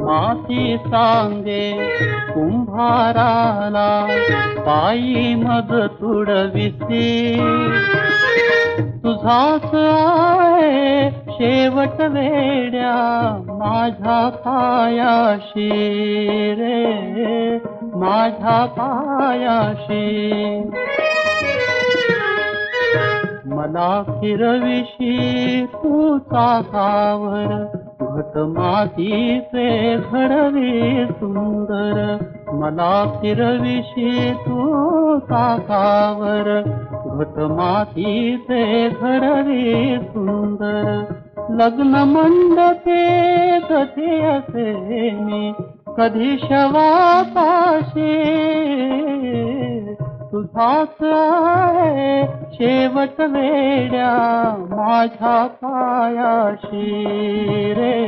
माती सांगे कुंभाराला, पायी मग तुडविसी. तुझाच आहे शेवट वेड्या माझ्या पायाशी रे, माझ्या पायाशी. मला फिरविशी तू चाकावर, घट मातीचे घडवी सुंदर. मला फिरविशी तू चाकावर, घट मातीचे घडवी सुंदर. लग्न मंडपे कधी असे मी, कधी शवापाशी. तुझाच आहे शेवट वेड्या माझ्या पायाशी रे.